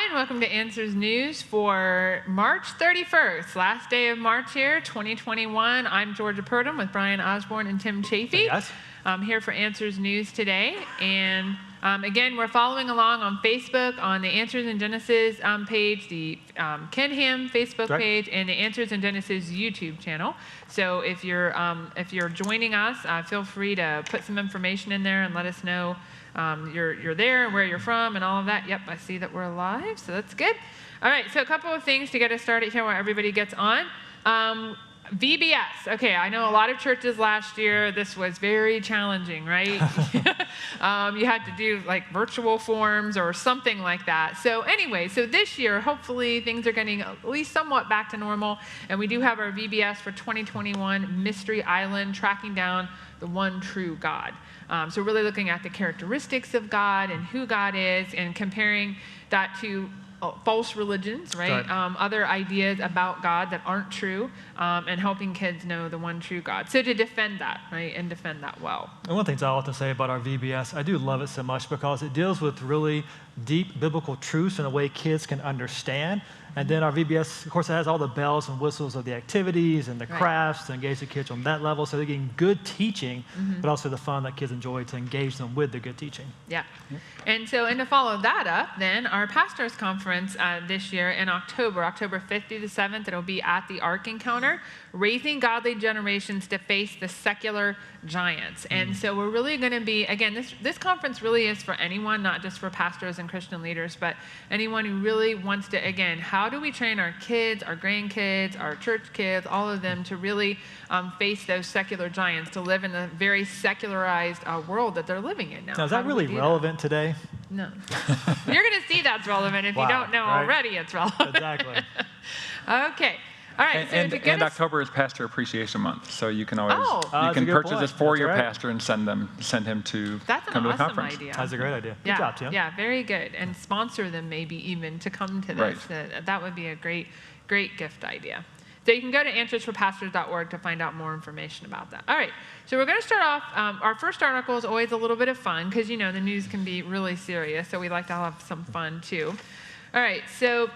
and welcome to Answers News for March 31st, last day of March here, 2021. I'm Georgia Purdom with Brian Osborne and Tim Chafee. Hey guys. I'm here for Answers News today. And again, we're following along on Facebook on the Answers in Genesis page, the Kenham Facebook page, and the Answers in Genesis YouTube channel. So if you're joining us, feel free to put some information in there and let us know you're there and where you're from and all of that. Yep, I see that we're live, so that's good. All right, so a couple of things to get us started here while everybody gets on. VBS. Okay, I know a lot of churches last year, this was very challenging, right? You had to do like virtual forms or something like that. So anyway, so this year, hopefully things are getting at least somewhat back to normal. And we do have our VBS for 2021, Mystery Island, tracking down the one true God. So really looking at the characteristics of God and who God is and comparing that to false religions, right? Other ideas about God that aren't true, and helping kids know the one true God. So to defend that, right, and defend that well. And one thing I often say about our VBS, I do love it so much because it deals with really deep biblical truths in a way kids can understand. And then our VBS, of course, it has all the bells and whistles of the activities and the crafts to engage the kids on that level. So they're getting good teaching, but also the fun that kids enjoy to engage them with the good teaching. Yeah. And so, and to follow that up, then, our Pastors Conference this year in October 5th through the 7th, it'll be at the Ark Encounter, Raising Godly Generations to Face the Secular Giants. And so we're really going to be, again, this conference really is for anyone, not just for pastors and Christian leaders, but anyone who really wants to, again, how do we train our kids, our grandkids, our church kids, all of them to really face those secular giants, to live in the very secularized world that they're living in now. Now, is that really relevant today? No. You're going to see that's relevant. If you don't know already, it's relevant. Exactly. Okay. All right. And October is Pastor Appreciation Month, so you can always you can purchase this for your pastor and send him to come to the conference. Idea. That's a great idea. Good job, Tim. Yeah, very good. And sponsor them maybe even to come to this. That would be a great gift idea. So you can go to answersforpastors.org to find out more information about that. All right, so we're going to start off. Our first article is always a little bit of fun because, you know, the news can be really serious, so we like to have some fun too. All right, so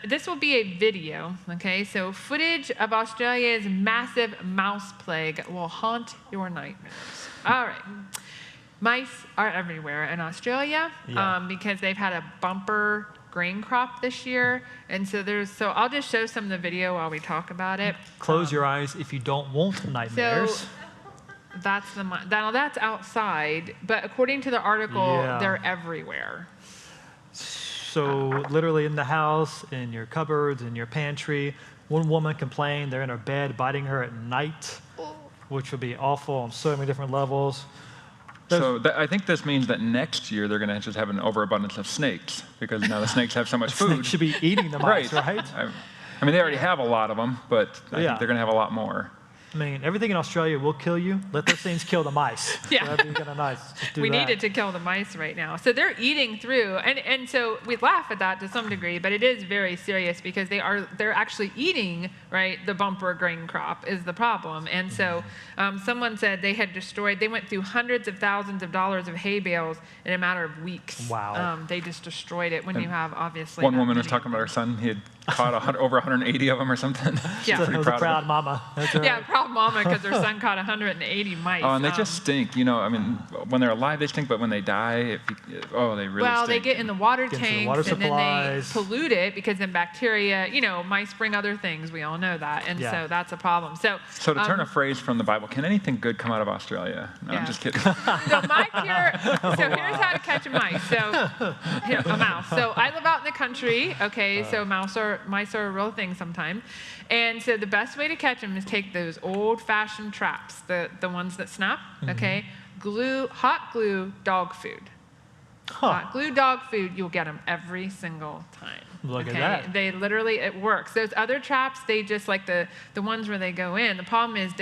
this will be a video, okay? So footage of Australia's massive mouse plague will haunt your nightmares. All right. Mice are everywhere in Australia because they've had a bumper grain crop this year. And so I'll just show some of the video while we talk about it. Close your eyes if you don't want nightmares. So that's outside, but according to the article, they're everywhere. So literally in the house, in your cupboards, in your pantry. One woman complained they're in her bed biting her at night, which would be awful on so many different levels. So I think this means that next year they're going to just have an overabundance of snakes because now the snakes have so much food. Snakes should be eating the mice, right? I mean, they already have a lot of them, but I think they're going to have a lot more. I mean, everything in Australia will kill you. Let those things kill the mice. Yeah. So that'd be kind of nice. We needed to kill the mice right now. So they're eating through, and so we laugh at that to some degree, but it is very serious because they're actually eating, right, the bumper grain crop is the problem. And so someone said they went through hundreds of thousands of dollars of hay bales in a matter of weeks. Wow. They just destroyed it when you have, obviously. One woman was talking about her son. He had caught over 180 of them or something. Yeah. It was a proud mama. That's right. Yeah, proud mama because their son caught 180 mice. Oh, and they just stink. You know, I mean, when they're alive, they stink, but when they die, they really stink. Well, they get in the water Get tanks, the water and then they supplies. pollute it because then bacteria, you know, mice bring other things. We all know that. And so that's a problem. So to turn a phrase from the Bible, can anything good come out of Australia? No, I'm just kidding. So here's how to catch a mice. So a mouse. So I live out in the country, okay, so mice are a real thing sometimes. And so the best way to catch them is take those old-fashioned traps, the ones that snap, okay? Hot glue dog food. Hot glue dog food, you'll get them every single time. Look at that. They literally, it works. Those other traps, they just like the ones where they go in. The problem is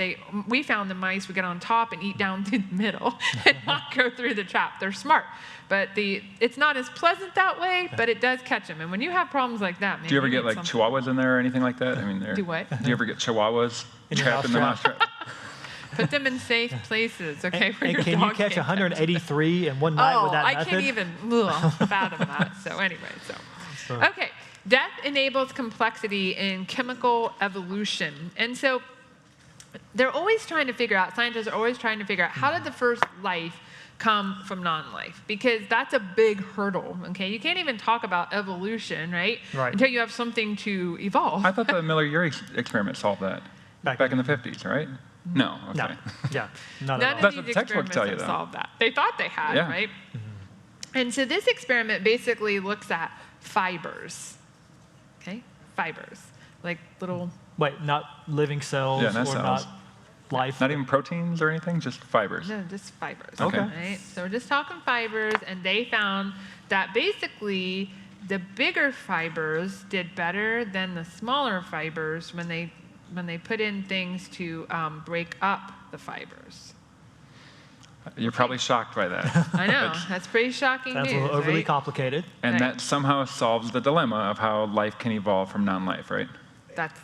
we found the mice would get on top and eat down through the middle and not go through the trap. They're smart. But it's not as pleasant that way, but it does catch them. And when you have problems like that, do you ever get like chihuahuas in there or anything like that? I mean, do what? Do you ever get chihuahuas trapped in the mouse trap? Put them in safe places, okay? And can you catch 183 in one night with that method? I can't even fathom that. So anyway, Okay, death enables complexity in chemical evolution. And so they're always trying to figure out, scientists are always trying to figure out, how did the first life come from non-life? Because that's a big hurdle, okay? You can't even talk about evolution, right? Until you have something to evolve. I thought the Miller-Urey experiment solved that back in the 50s, right? No, okay. No. Yeah, None of these experiments have solved that. They thought they had, right? And so this experiment basically looks at fibers, okay? Fibers, like little... Wait, not living cells or cells. Not life? Not even proteins or anything, just fibers? No, just fibers. Okay. Right? So we're just talking fibers, and they found that basically the bigger fibers did better than the smaller fibers when they put in things to break up the fibers. You're probably shocked by that. I know. That's pretty shocking news. That's a little overly complicated. And that somehow solves the dilemma of how life can evolve from non-life, right?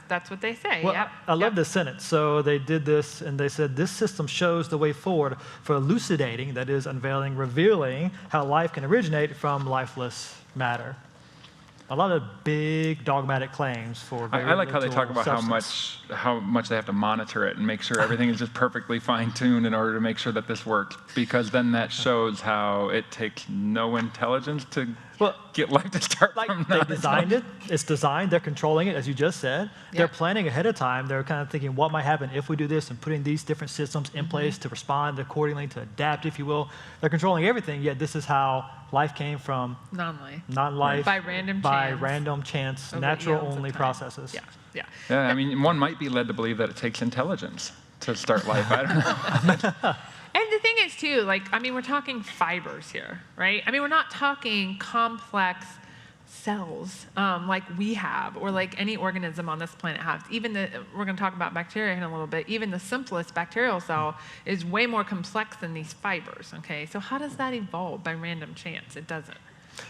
That's what they say. Well, yep. I love this sentence. So they did this, and they said, this system shows the way forward for elucidating, that is, unveiling, revealing how life can originate from lifeless matter. A lot of big dogmatic claims for very I like how they talk about substance. how much they have to monitor it and make sure everything is just perfectly fine-tuned in order to make sure that this works, because then that shows how it takes no intelligence to get life to start from They designed it. It's designed. They're controlling it, as you just said. Yeah. They're planning ahead of time. They're kind of thinking what might happen if we do this and putting these different systems in place to respond accordingly, to adapt, if you will. They're controlling everything, yet this is how life came from non-life. By random chance, natural-only processes. Yeah. I mean, one might be led to believe that it takes intelligence to start life. I don't know. And the thing is, too, we're talking fibers here, right? I mean, we're not talking complex cells like we have or like any organism on this planet has. We're going to talk about bacteria in a little bit. Even the simplest bacterial cell is way more complex than these fibers, okay? So how does that evolve by random chance? It doesn't.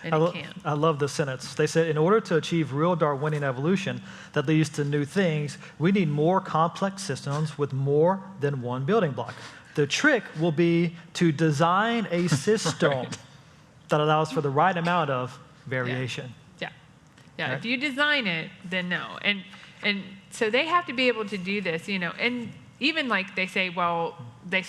And it can't. I love this sentence. They said, in order to achieve real Darwinian evolution that leads to new things, we need more complex systems with more than one building block. The trick will be to design a system that allows for the right amount of variation. Yeah. Right? If you design it, then no. And so they have to be able to do this, and even they say, well, they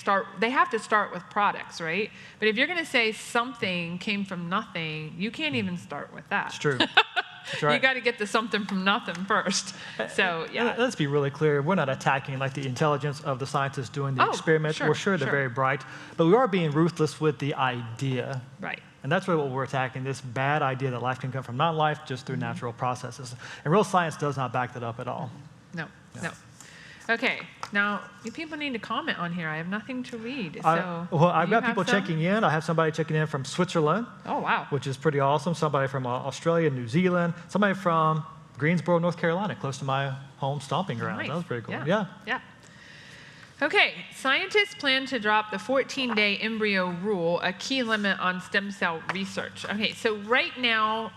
have to start with products, right? But if you're going to say something came from nothing, you can't even start with that. It's true. That's right. You got to get the something from nothing first. So, yeah. Let's be really clear. We're not attacking the intelligence of the scientists doing the experiment. Sure, we're sure they're very bright, but we are being ruthless with the idea. Right. And that's really what we're attacking, this bad idea that life can come from non-life just through natural processes. And real science does not back that up at all. No. Okay, now you people need to comment on here. I have nothing to read. I've got people checking in. I have somebody checking in from Switzerland. Oh, wow. Which is pretty awesome. Somebody from Australia, New Zealand. Somebody from Greensboro, North Carolina, close to my home stomping ground. Nice. That was pretty cool. Yeah. Okay, scientists plan to drop the 14-day embryo rule, a key limit on stem cell research. Okay, so right now,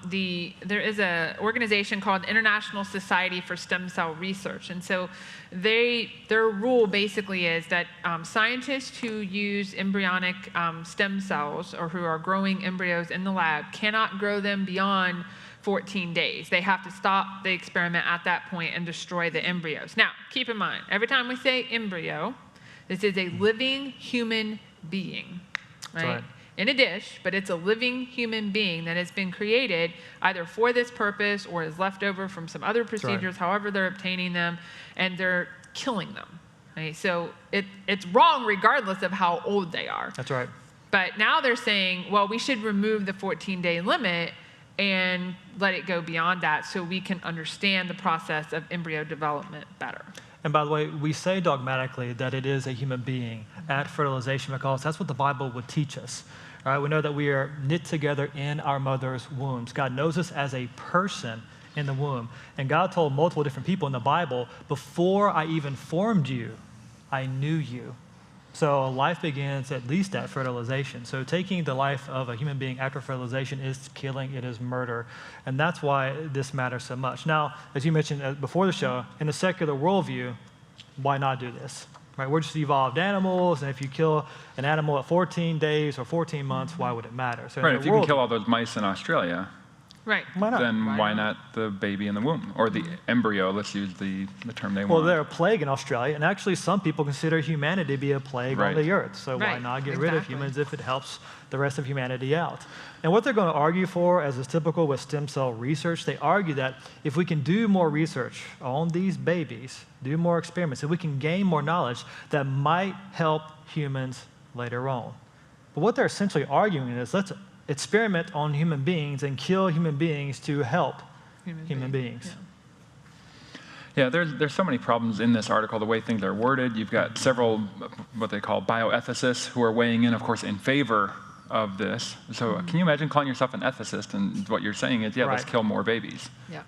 there is an organization called International Society for Stem Cell Research, and so their rule basically is that scientists who use embryonic stem cells or who are growing embryos in the lab cannot grow them beyond 14 days. They have to stop the experiment at that point and destroy the embryos. Now, keep in mind, every time we say embryo, this is a living human being, right? In a dish, but it's a living human being that has been created either for this purpose or is left over from some other procedures, however they're obtaining them, and they're killing them, right? So it's wrong regardless of how old they are. That's right. But now they're saying, well, we should remove the 14-day limit and let it go beyond that so we can understand the process of embryo development better. And by the way, we say dogmatically that it is a human being at fertilization because that's what the Bible would teach us. All right? We know that we are knit together in our mother's wombs. God knows us as a person in the womb. And God told multiple different people in the Bible, before I even formed you, I knew you. So life begins at least at fertilization. So taking the life of a human being after fertilization is killing, it is murder. And that's why this matters so much. Now, as you mentioned before the show, in a secular worldview, why not do this? Right? We're just evolved animals, and if you kill an animal at 14 days or 14 months, why would it matter? So right, if you can kill all those mice in Australia, Right. Why not? then why not the baby in the womb or the embryo? Let's use the term they Well, want. they're a plague in Australia, and actually some people consider humanity to be a plague on Right. the earth. So why Right, not get rid of exactly. humans if it helps the rest of humanity out? And what they're going to argue for, as is typical with stem cell research, they argue that if we can do more research on these babies, do more experiments, if we can gain more knowledge, that might help humans later on. But what they're essentially arguing is, let's experiment on human beings and kill human beings to help human beings. Yeah, there's so many problems in this article, the way things are worded. You've got several, what they call bioethicists, who are weighing in, of course, in favor of this. So can you imagine calling yourself an ethicist and what you're saying is, yeah, let's kill more babies. Yeah.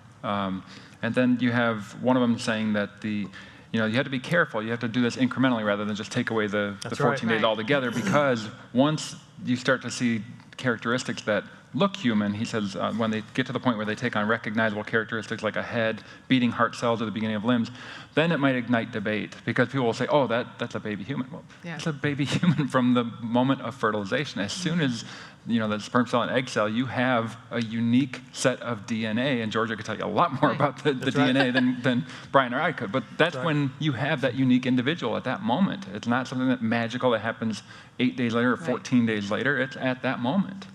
And then you have one of them saying that you have to be careful. You have to do this incrementally rather than just take away the 14 days Right. altogether, because once you start to see characteristics that look human, he says, when they get to the point where they take on recognizable characteristics like a head, beating heart cells at the beginning of limbs, then it might ignite debate, because people will say, oh, that's a baby human. Well, it's a baby human from the moment of fertilization. As soon as the sperm cell and egg cell, you have a unique set of DNA, and Georgia could tell you a lot more about the DNA than Brian or I could, but that's when you have that unique individual at that moment. It's not something that magical that happens 8 days later or 14 days later. It's at that moment.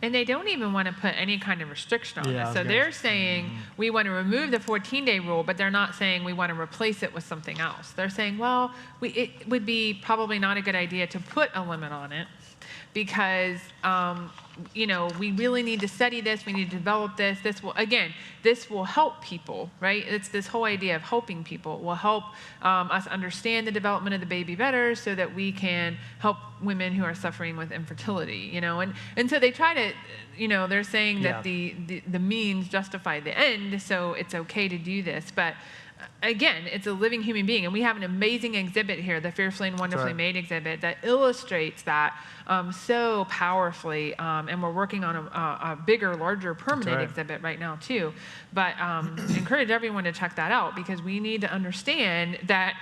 And they don't even want to put any kind of restriction on Yeah, it. So they're saying we want to remove the 14-day rule, but they're not saying we want to replace it with something else. They're saying, well, it would be probably not a good idea to put a limit on it, because we really need to study this. We need to develop this. This will help people, right? It's this whole idea of helping people. It will help us understand the development of the baby better, so that we can help women who are suffering with infertility. And so they try to, they're saying that the means justify the end, so it's okay to do this, but. Again, it's a living human being, and we have an amazing exhibit here, the Fearfully and Wonderfully Made exhibit, that illustrates that so powerfully, and we're working on a bigger, larger, permanent exhibit right now, too. But encourage everyone to check that out, because we need to understand that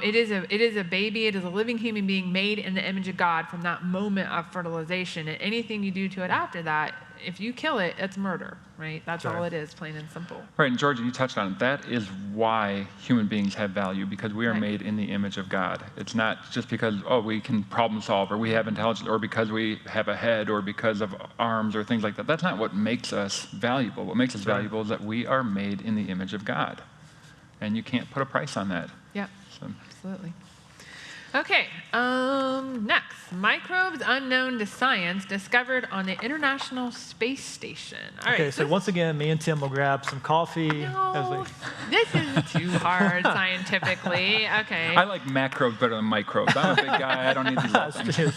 it is a baby, it is a living human being made in the image of God from that moment of fertilization, and anything you do to it after that, if you kill it, it's murder, right? That's all it is, plain and simple. Right, and Georgia, you touched on it. That is why human beings have value, because we are made in the image of God. It's not just because, we can problem solve, or we have intelligence, or because we have a head, or because of arms, or things like that. That's not what makes us valuable. What makes us valuable is that we are made in the image of God. And you can't put a price on that. Yeah, absolutely. Okay, next, microbes unknown to science discovered on the International Space Station. All right, So once again, me and Tim will grab some coffee. No, this is too hard scientifically. Okay. I like macrobes better than microbes. I'm a big guy. I don't need these little things.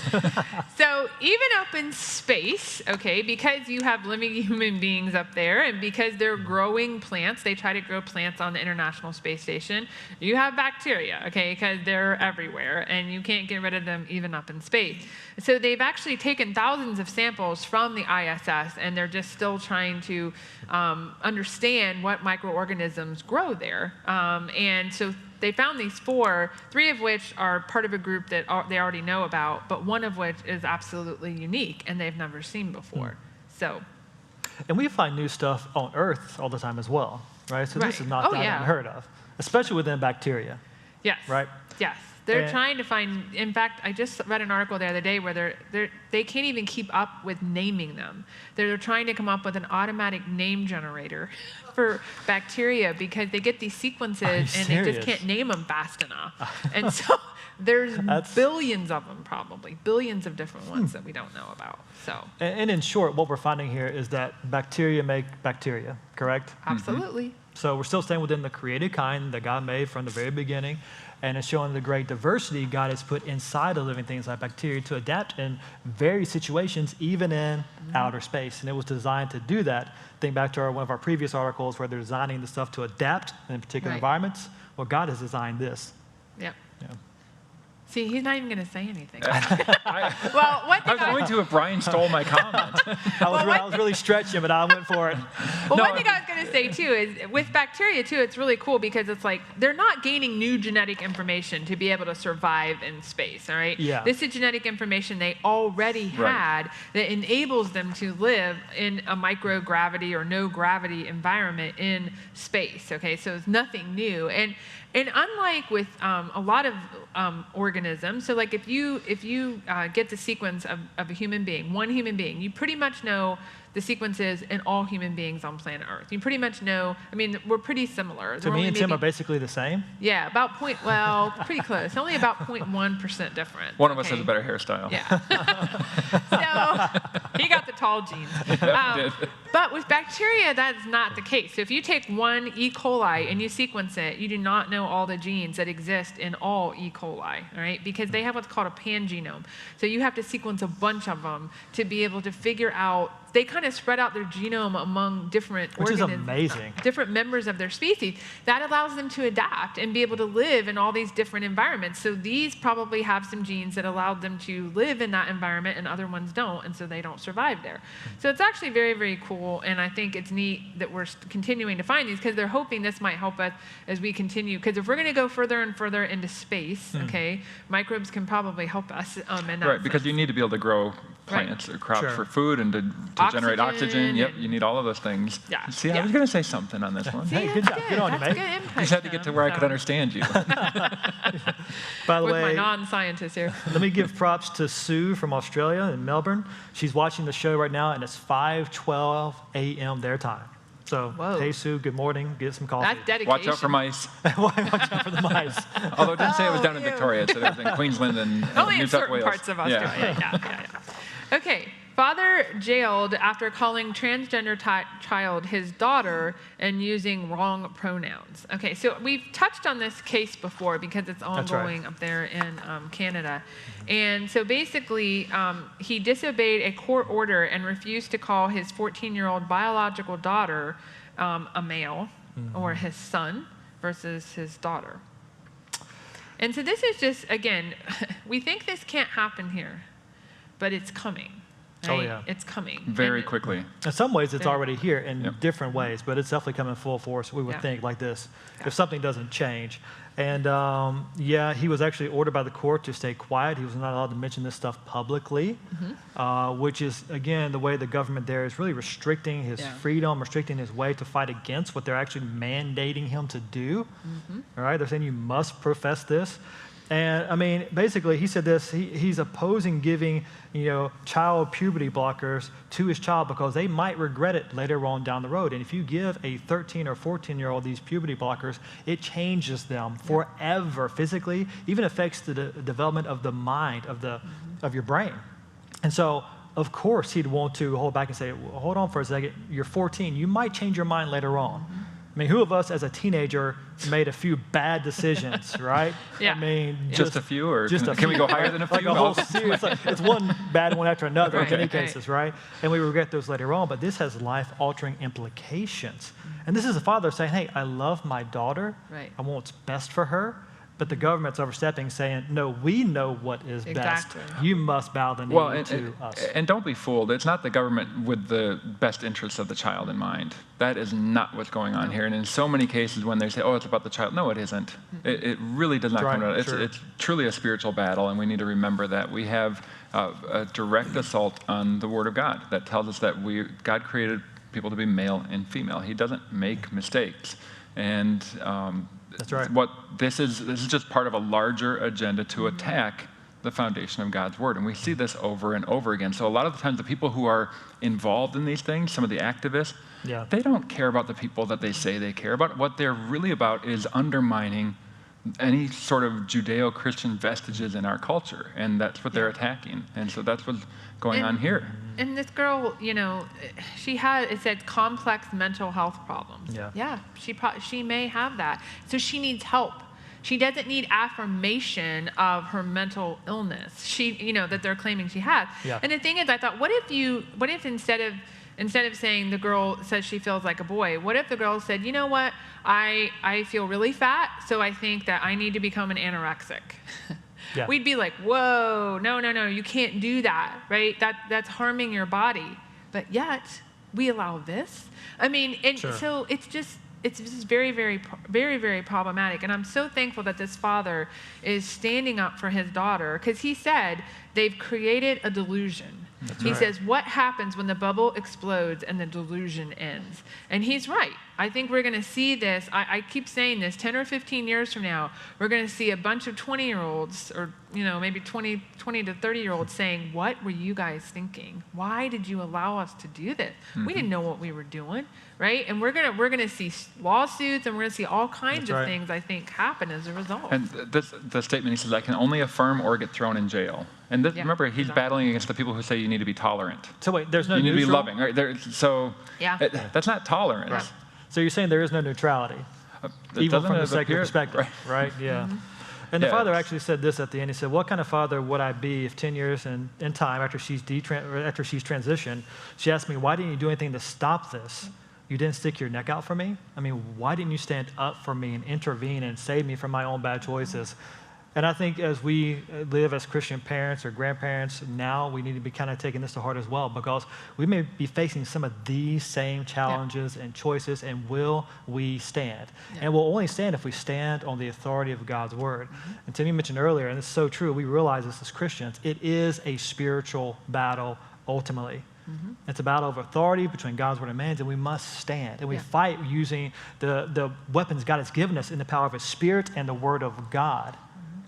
So even up in space, because you have living human beings up there, and because they're growing plants, they try to grow plants on the International Space Station, you have bacteria, because they're everywhere, and you can't get rid of them even up in space. So they've actually taken thousands of samples from the ISS, and they're just still trying to understand what microorganisms grow there. And so they found these 4, 3 of which are part of a group that they already know about, but one of which is absolutely unique and they've never seen before. And we find new stuff on Earth all the time as well, right? So this is not that unheard of, especially within bacteria. Yes. Right? Yes. They're trying to find, in fact, I just read an article the other day where they can't even keep up with naming them. They're trying to come up with an automatic name generator for bacteria, because they get these sequences and they just can't name them fast enough. And so there's billions of them, probably, billions of different ones that we don't know about. So. And in short, what we're finding here is that bacteria make bacteria, correct? Absolutely. So we're still staying within the created kind that God made from the very beginning. And it's showing the great diversity God has put inside of living things like bacteria to adapt in various situations, even in outer space. And it was designed to do that. Think back to one of our previous articles where they're designing the stuff to adapt in particular environments. Well, God has designed this. Yep. Yeah. See, he's not even going to say anything. Well, one thing I was going to if Brian stole my comment. I was really stretching, but I went for it. Well, one thing I was going to say, too, is with bacteria, too, it's really cool because it's like they're not gaining new genetic information to be able to survive in space, all right? Yeah. This is genetic information they already had that enables them to live in a microgravity or no gravity environment in space, okay? So it's nothing new. And unlike with a lot of organisms, so like if you get the sequence of a human being, one human being, you pretty much know the sequences in all human beings on planet Earth. You pretty much know, I mean, we're pretty similar. So me and Tim are basically the same? Yeah, pretty close. Only about 0.1% different. One of us has a better hairstyle. Yeah. So he got the tall genes. But with bacteria, that's not the case. So if you take one E. coli and you sequence it, you do not know all the genes that exist in all E. coli, all right? Because they have what's called a pangenome. So you have to sequence a bunch of them to be able to figure out. They kind of spread out their genome among different organisms, which is amazing. Different members of their species. That allows them to adapt and be able to live in all these different environments. So these probably have some genes that allowed them to live in that environment and other ones don't, and so they don't survive there. So it's actually very, very cool, and I think it's neat that we're continuing to find these because they're hoping this might help us as we continue. Because if we're going to go further and further into space, okay, microbes can probably help us in that Right, because sense. you need to be able to grow plants or crops for food and to generate oxygen. Yep, you need all of those things. Yeah. See, I was going to say something on this one. See, Hey, good job. Good on you, That's mate. good input, Just had to get to where I could understand you. By the with my way, non-scientist here. let me give props to Sue from Australia in Melbourne. She's watching the show right now, and it's 5:12 a.m. their time. So, Whoa. hey, Sue, good morning. Get some coffee. That's dedication. Watch out for mice. Watch out for the mice. Although it didn't say it was down in ew. Victoria, so it was in Queensland and Only New in South certain Wales. parts of Australia. Yeah. Okay. Father jailed after calling transgender child his daughter and using wrong pronouns. Okay, so we've touched on this case before because it's ongoing up there in Canada. And so basically, he disobeyed a court order and refused to call his 14-year-old biological daughter a male or his son versus his daughter. And so this is just, again, we think this can't happen here, but it's coming. Right? Oh, yeah. It's coming. Very And- quickly. In some ways, it's already here in Yep. different ways, but it's definitely coming full force, we would Yeah. think, like this, Yeah. if something doesn't change. And he was actually ordered by the court to stay quiet. He was not allowed to mention this stuff publicly, which is, again, the way the government there is really restricting his freedom, restricting his way to fight against what they're actually mandating him to do. All right, they're saying you must profess this. And I mean, basically, he said this, he's opposing giving, child puberty blockers to his child because they might regret it later on down the road. And if you give a 13 or 14-year-old these puberty blockers, it changes them forever physically, even affects the development of the mind, of your brain. And so, of course, he'd want to hold back and say, well, hold on for a second, you're 14, you might change your mind later on. I mean, who of us as a teenager made a few bad decisions, right? Yeah. I mean, Just a few, or just a can we few. go higher than a few? Like a whole series. It's one bad one after another in many Right. cases, right? And we regret those later on, but this has life-altering implications. And this is a father saying, hey, I love my daughter. Right. I want what's best for her. But the government's overstepping, saying, no, we know what is Exactly. best. You must bow the knee to us. And don't be fooled. It's not the government with the best interests of the child in mind. That is not what's going on here. And in so many cases when they say, oh, it's about the child, no, it isn't. It really does not That's come right, down. sure. It's truly a spiritual battle, and we need to remember that. We have a direct assault on the Word of God that tells us that God created people to be male and female. He doesn't make mistakes. And That's right. This is just part of a larger agenda to attack the foundation of God's Word. And we see this over and over again. So a lot of the times the people who are involved in these things, some of the activists, they don't care about the people that they say they care about. What they're really about is undermining any sort of Judeo-Christian vestiges in our culture. And that's what they're attacking. And so that's what's going on here. And this girl, it said complex mental health problems. Yeah. She may have that. So she needs help. She doesn't need affirmation of her mental illness. That they're claiming she has. Yeah. And the thing is, I thought, what if instead of saying the girl says she feels like a boy, what if the girl said, you know what, I feel really fat, so I think that I need to become an anorexic. Yeah. we'd be like, whoa, no, you can't do that, right? That's harming your body. But yet, we allow this. I mean, and Sure. so it's just very, very, very, very problematic. And I'm so thankful that this father is standing up for his daughter, because he said they've created a delusion. He says, what happens when the bubble explodes and the delusion ends? And he's right. I think we're going to see this. I keep saying this, 10 or 15 years from now, we're going to see a bunch of 20-year-olds or, maybe 20 to 30-year-olds saying, what were you guys thinking? Why did you allow us to do this? We didn't know what we were doing, right? And we're going to see lawsuits, and we're going to see all kinds of things, I think, happen as a result. And the statement, he says, I can only affirm or get thrown in jail. And remember, he's battling against the people who say you need to be tolerant. So wait, there's no you need to be neutral? loving, right? That's not tolerance. Right. So you're saying there is no neutrality, even from the secular perspective, right? Yeah. And the father actually said this at the end. He said, what kind of father would I be if 10 years in time, after she's transitioned, she asked me, why didn't you do anything to stop this? You didn't stick your neck out for me? I mean, why didn't you stand up for me and intervene and save me from my own bad choices? And I think as we live as Christian parents or grandparents now, we need to be kind of taking this to heart as well, because we may be facing some of these same challenges and choices, and will we stand? And we'll only stand if we stand on the authority of God's word. And Timmy mentioned earlier, and it's so true, we realize this as Christians, it is a spiritual battle ultimately. It's a battle of authority between God's word and man's, and we must stand. And we fight using the weapons God has given us in the power of his Spirit and the word of God,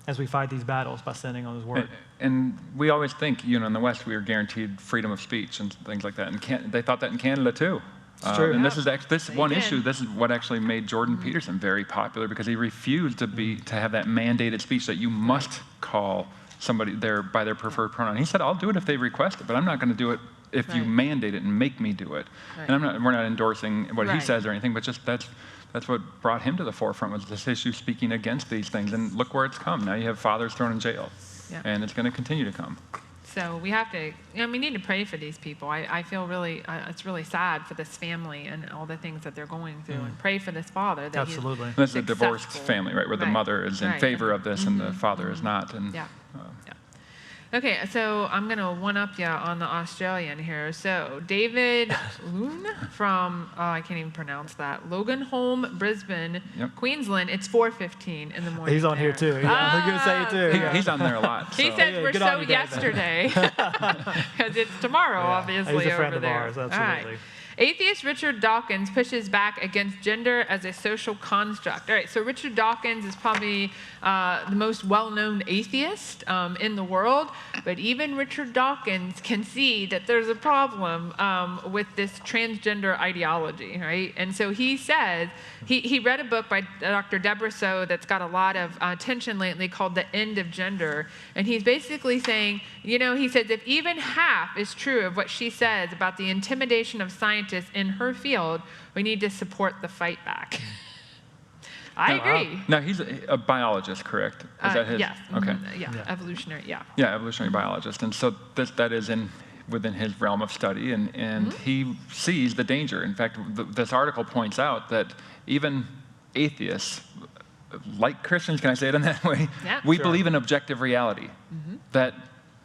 as we fight these battles by standing on his word. And we always think, in the West, we are guaranteed freedom of speech and things like that. And they thought that in Canada, too. It's true. And this is one issue. This is what actually made Jordan Peterson very popular, because he refused to have that mandated speech that you must call somebody by their preferred pronoun. He said, I'll do it if they request it, but I'm not going to do it if you mandate it and make me do it. And we're not endorsing what he says or anything, but just that's what brought him to the forefront, was this issue speaking against these things. And look where it's come. Now you have fathers thrown in jail. And it's going to continue to come. So we have to, we need to pray for these people. I feel really, it's really sad for this family and all the things that they're going through, and pray for this father. That Absolutely. This is a divorced family, right, where the mother is in favor of this and the father is not. And, Okay, so I'm going to one-up you on the Australian here. So David Loon from, I can't even pronounce that, Loganholme, Brisbane, Queensland. It's 4:15 in the morning. He's on here too. I was going to say it too. He's on there a lot. He says we're so yesterday, because it's tomorrow, obviously, he's a friend over of there. ours, absolutely. All right. Atheist Richard Dawkins pushes back against gender as a social construct. All right, so Richard Dawkins is probably the most well-known atheist in the world, but even Richard Dawkins can see that there's a problem with this transgender ideology, right? And so he says, he read a book by Dr. Deborah So that's got a lot of attention lately, called The End of Gender, and he's basically saying, he says, if even half is true of what she says about the intimidation of scientists in her field, we need to support the fight back. I agree. Now, he's a biologist, correct? Is that his? Yes. Okay. Evolutionary, Yeah, evolutionary biologist. And so that is within his realm of study, and he sees the danger. In fact, this article points out that even atheists, like Christians, can I say it in that way? Yeah. We believe in objective reality, that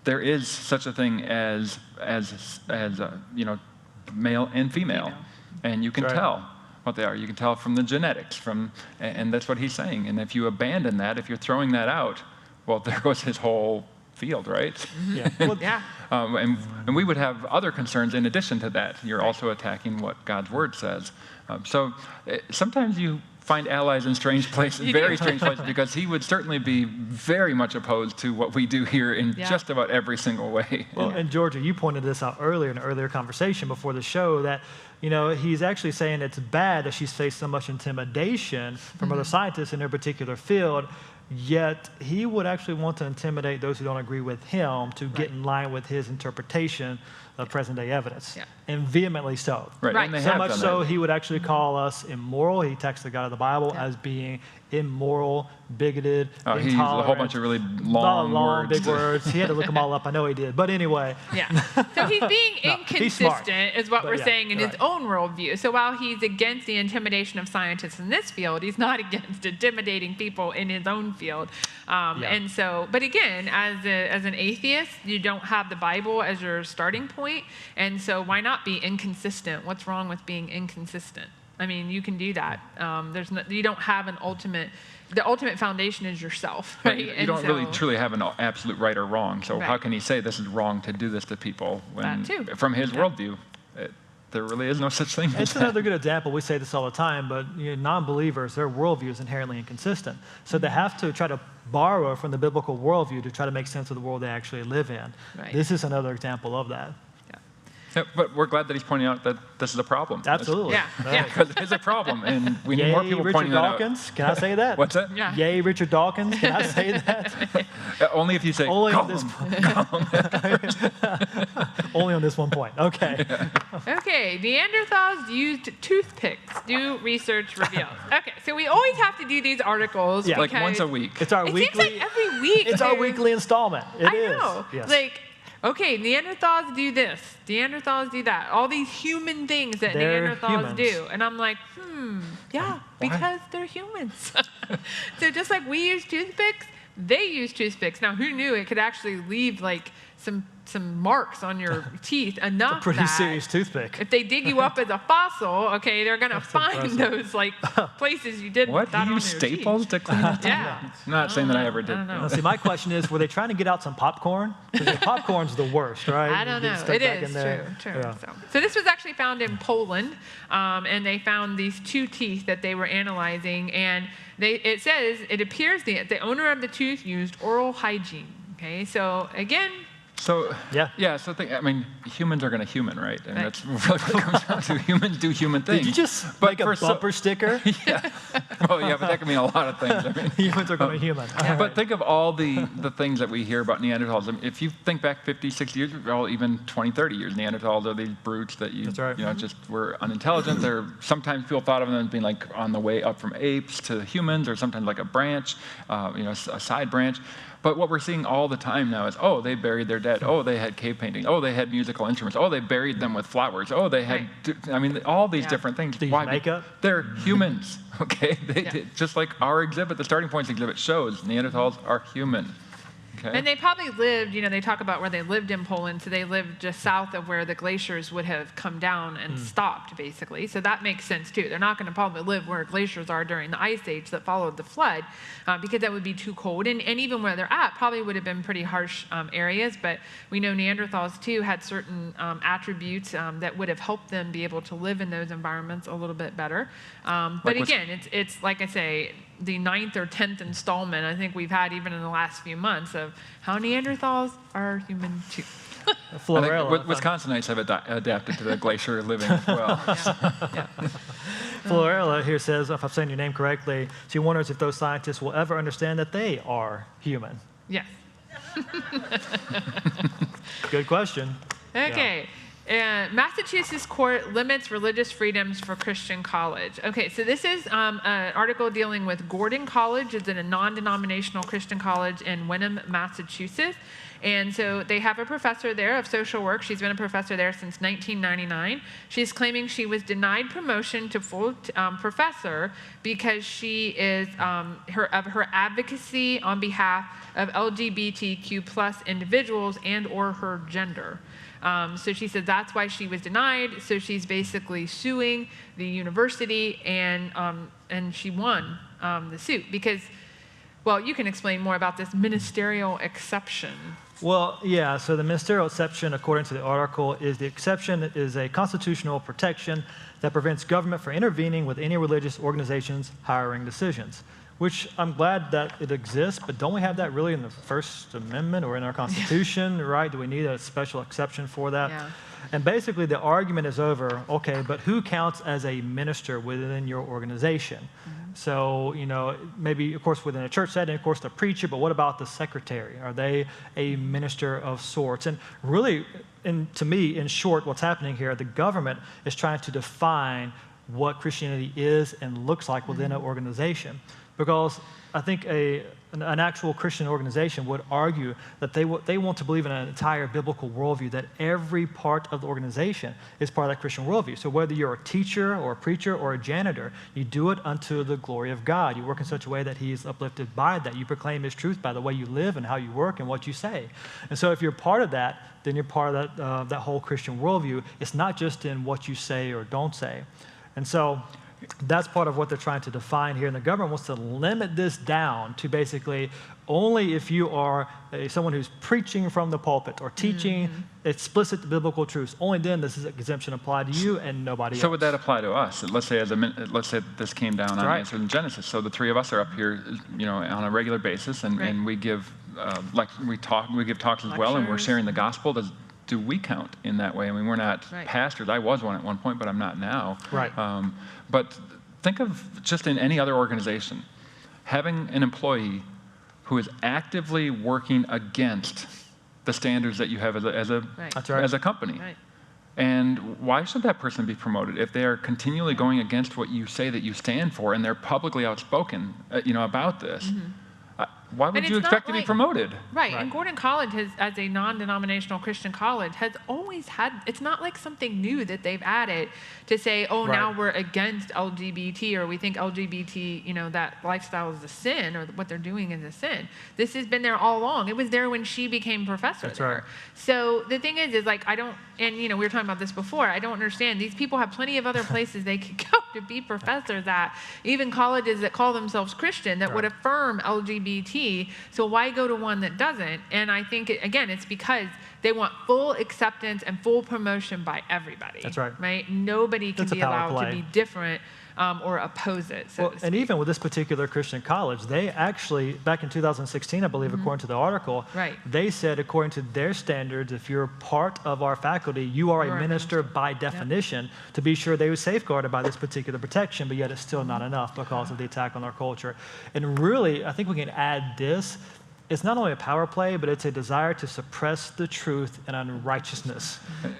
there is such a thing as male and female. And you can tell what they are. You can tell from the genetics, and that's what he's saying. And if you abandon that, if you're throwing that out, well, there goes his whole field, right? And we would have other concerns in addition to that. You're also attacking what God's word says. So sometimes you find allies in strange places, very strange places, because he would certainly be very much opposed to what we do here in just about every single way. Well, and Georgia, you pointed this out earlier in an earlier conversation before the show, that he's actually saying it's bad that she's faced so much intimidation from other scientists in their particular field, yet he would actually want to intimidate those who don't agree with him to get in line with his interpretation of present-day evidence, Yeah. and vehemently so. Right. Right. And they So have much done so, that. he would actually call us immoral. He texts the God of the Bible Yeah. as being immoral, bigoted, Oh, he used intolerant. a whole bunch of really long words. big words. He had to look them all up. I know he did. But anyway. Yeah. So he's being No, he's smart. inconsistent, is what But we're yeah, saying, in his right. own worldview. So while he's against the intimidation of scientists in this field, he's not against intimidating people in his own field. And so, but again, as an atheist, you don't have the Bible as your starting point. And so why not be inconsistent? What's wrong with being inconsistent? I mean, you can do that. You don't have an ultimate. The ultimate foundation is yourself, right? You don't really truly have an absolute right or wrong. So Right. how can he say this is wrong to do this to people when, That too. from his worldview, there really is no such thing as It's that. another good example. We say this all the time, but non-believers, their worldview is inherently inconsistent. So they have to try to borrow from the biblical worldview to try to make sense of the world they actually live in. Right. This is another example of that. Yeah, but we're glad that he's pointing out that this is a problem. Absolutely. Yeah. Yeah. Because it is a problem, and we need Yay, more people Richard pointing that Dawkins. Can I say that? out. What's that? Yeah. Yay, Richard Dawkins. Can I say that? Only if you say, Only on "Call this him." Only on this one point. Okay. Okay, Neanderthals used toothpicks. New research reveals. Okay, so we always have to do these articles. Yeah. Like because once a week. It's our It weekly. seems like every week. It's our there's- weekly installment. It is. I know. Yes. Like, okay, Neanderthals do this. Neanderthals do that. All these human things that They're Neanderthals humans. do. And I'm like, yeah, Why? because they're humans. So just like we use toothpicks, they use toothpicks. Now, who knew it could actually leave like some marks on your teeth enough Pretty that serious toothpick. if they dig you up as a fossil, okay, they're gonna find impressive. those like places you did What? that You on use your staples teeth. to clean it? Yeah. I'm not saying that I ever I did. don't know. Now, see, my question is, were they trying to get out some popcorn? Because popcorn's the worst, right? I don't You know. get stuck It back in is there. true. Yeah. So this was actually found in Poland, and they found these two teeth that they were analyzing, and it says it appears the owner of the tooth used oral hygiene. Okay, so again, So Yeah. So I mean, humans are going to human, right? And Right. that's really what it comes down to. Humans do human things. Did you just But make a for so- bumper sticker? Yeah. Well, yeah, but that can mean a lot of things. I mean, Humans are going to human. All right. but think of all the things that we hear about Neanderthals. I mean, if you think back 50, 60 years, or even 20, 30 years, Neanderthals are these brutes that That's right. just were unintelligent. They're sometimes people thought of them as being like on the way up from apes to humans, or sometimes like a branch, a side branch. But what we're seeing all the time now is, oh, they buried their dead. Oh, they had cave painting. Oh, they had musical instruments. Oh, they buried them with flowers. Oh, they had, all these Yeah. different things. They use Why? makeup? They're humans, okay? Yeah. Just like our exhibit, the starting points exhibit shows, Neanderthals are human. Okay? and they probably lived, they talk about where they lived in Poland, so they lived just south of where the glaciers would have come down and stopped, basically. So that makes sense, too. They're not going to probably live where glaciers are during the ice age that followed the flood, because that would be too cold. And even where they're at probably would have been pretty harsh areas, but we know Neanderthals, too, had certain attributes that would have helped them be able to live in those environments a little bit better. But Like what's- again, it's like I say, the 9th or 10th installment I think we've had even in the last few months of how Neanderthals are human too. I Florella. think Wisconsinites have adapted to the glacier living as well. Yeah. Florella here says, if I'm saying your name correctly, she wonders if those scientists will ever understand that they are human. Yes. Good question. Okay. Massachusetts court limits religious freedoms for Christian college. Okay, so this is an article dealing with Gordon College. It's in a non-denominational Christian college in Wenham, Massachusetts. And so they have a professor there of social work. She's been a professor there since 1999. She's claiming she was denied promotion to full professor because she is her advocacy on behalf of LGBTQ plus individuals and or her gender. So she said that's why she was denied. So she's basically suing the university, and she won the suit because, well, you can explain more about this ministerial exception. Well, yeah, so the ministerial exception, according to the article, is the exception is a constitutional protection that prevents government from intervening with any religious organization's hiring decisions. which I'm glad that it exists, but don't we have that really in the First Amendment or in our Constitution, right? Do we need a special exception for that? Yeah. And basically the argument is over, okay, but who counts as a minister within your organization? So, maybe, of course, within a church setting, of course, the preacher, but what about the secretary? Are they a minister of sorts? And really, to me, in short, what's happening here, the government is trying to define what Christianity is and looks like within an organization. Because I think an actual Christian organization would argue that they want to believe in an entire biblical worldview, that every part of the organization is part of that Christian worldview. So whether you're a teacher or a preacher or a janitor, you do it unto the glory of God. You work in such a way that He's uplifted by that. You proclaim His truth by the way you live and how you work and what you say. And so if you're part of that, then you're part of that whole Christian worldview. It's not just in what you say or don't say. And so that's part of what they're trying to define here. And the government wants to limit this down to basically only if you are someone who's preaching from the pulpit or teaching explicit biblical truths. Only then does this exemption apply to you and nobody else. So would that apply to us? Let's say this came down on Answers in Genesis. So the three of us are up here, on a regular basis, and we give we give talks as well, and we're sharing the gospel. Do we count in that way? I mean, we're not pastors. I was one at one point, but I'm not now. Right. But think of just in any other organization, having an employee who is actively working against the standards that you have as a company. Right. And why should that person be promoted if they are continually going against what you say that you stand for, and they're publicly outspoken, about this? Why would you expect to be promoted? Right, and Gordon College, as a non-denominational Christian college, has always had, it's not like something new that they've added to say, now we're against LGBT, or we think LGBT, that lifestyle is a sin, or what they're doing is a sin. This has been there all along. It was there when she became professor. That's right. So the thing is I don't, and we were talking about this before, I don't understand. These people have plenty of other places they could go to be professors at, even colleges that call themselves Christian that would affirm LGBT. So why go to one that doesn't? And I think, it's because they want full acceptance and full promotion by everybody. That's right. Right? Nobody can be allowed to be different or oppose it. And even with this particular Christian college, they actually, back in 2016, I believe, according to the article, they said, according to their standards, if you're part of our faculty, you are a minister by definition. To be sure, they were safeguarded by this particular protection, but yet it's still not enough because of the attack on our culture. And really, I think we can add this. It's not only a power play, but it's a desire to suppress the truth and unrighteousness,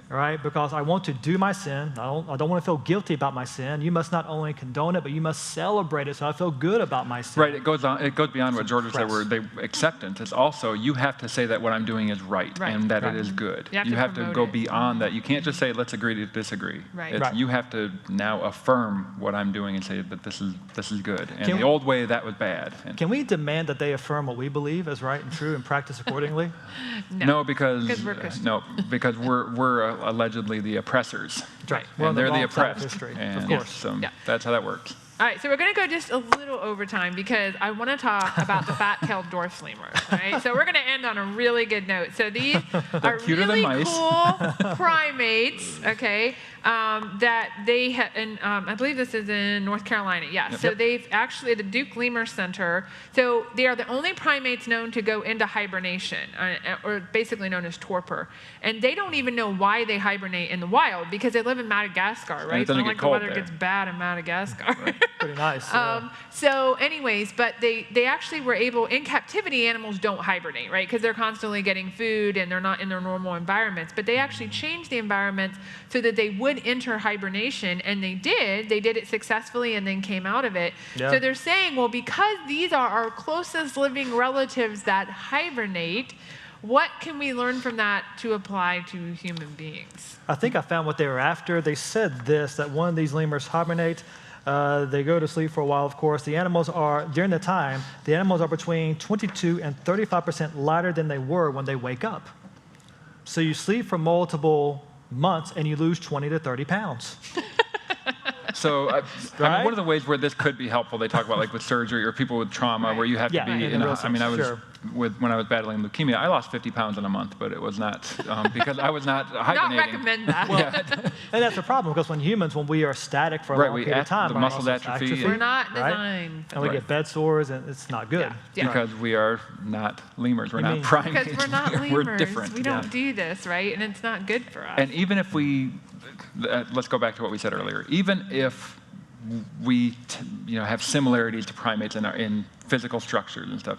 right? Because I want to do my sin. I don't want to feel guilty about my sin. You must not only condone it, but you must celebrate it so I feel good about my sin. Right, it goes beyond what George said, where acceptance. It's also, you have to say that what I'm doing is right and that it is good. You have to go beyond that. You can't just say, let's agree to disagree. You have to now affirm what I'm doing and say that this is good. And the old way, that was bad. Can we demand that they affirm what we believe as right and true and practice accordingly? No, because we're Christians. No, because we're allegedly the oppressors. Right. And they're the oppressed. History, and of course. So that's how that works. All right, so we're going to go just a little over time because I want to talk about the fat-tailed dwarf lemurs, right? So we're going to end on a really good note. So these are really cool primates, okay, that they have, and I believe this is in North Carolina, So they've actually, the Duke Lemur Center, so they are the only primates known to go into hibernation, or basically known as torpor. And they don't even know why they hibernate in the wild because they live in Madagascar, right? It's not like the weather gets bad in Madagascar. Pretty nice. So anyways, but they actually were able, in captivity, animals don't hibernate, right? Because they're constantly getting food and they're not in their normal environments. But they actually changed the environments so that they would enter hibernation, and they did it successfully and then came out of it. So they're saying, well, because these are our closest living relatives that hibernate, what can we learn from that to apply to human beings? I think I found what they were after. They said this, that one of these lemurs hibernate. They go to sleep for a while, of course. The animals are, during the time, the animals are between 22 and 35% lighter than they were when they wake up. So you sleep for multiple months and you lose 20 to 30 pounds. So I mean, one of the ways where this could be helpful, they talk about like with surgery or people with trauma where you have to be in a, I mean, I was when I was battling leukemia, I lost 50 pounds in a month, but it was not because I was not hibernating. Not recommend that. Well, and that's a problem because when we are static for a long period of time, the our muscles atrophy. We're not right? designed. And we get bed sores, and it's not good. Yeah. Because we are not lemurs. We're not mean- primates. Because we're not lemurs. We're different. We don't do this, right? And it's not good for us. And even if let's go back to what we said earlier. Even if we have similarities to primates in physical structures and stuff,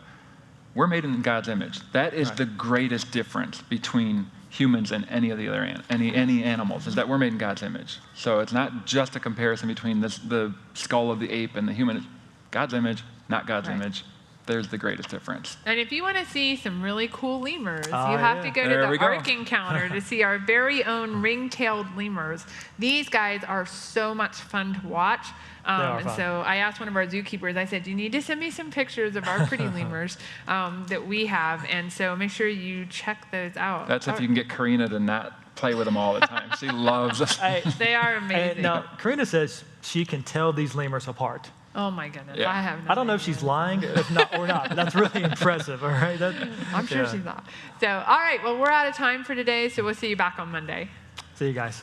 we're made in God's image. That is the greatest difference between humans and any of the other any animals, is that we're made in God's image. So it's not just a comparison between the skull of the ape and the human. It's God's image, not God's image. There's the greatest difference. And if you want to see some really cool lemurs, you Oh, have yeah. to go There to we the go. Ark Encounter to see our very own ring-tailed lemurs. These guys are so much fun to watch. are And fun. so I asked one of our zookeepers, I said, you need to send me some pictures of our pretty lemurs that we have. And so make sure you check those out. That's if you can get Karina to not play with them all the time. She loves us. They are amazing. And now, Karina says she can tell these lemurs apart. Oh my goodness, Yeah. I have no I don't know if idea. she's lying or not, but that's really impressive, all right? I'm sure she's not. So, all right, well, we're out of time for today, so we'll see you back on Monday. See you guys.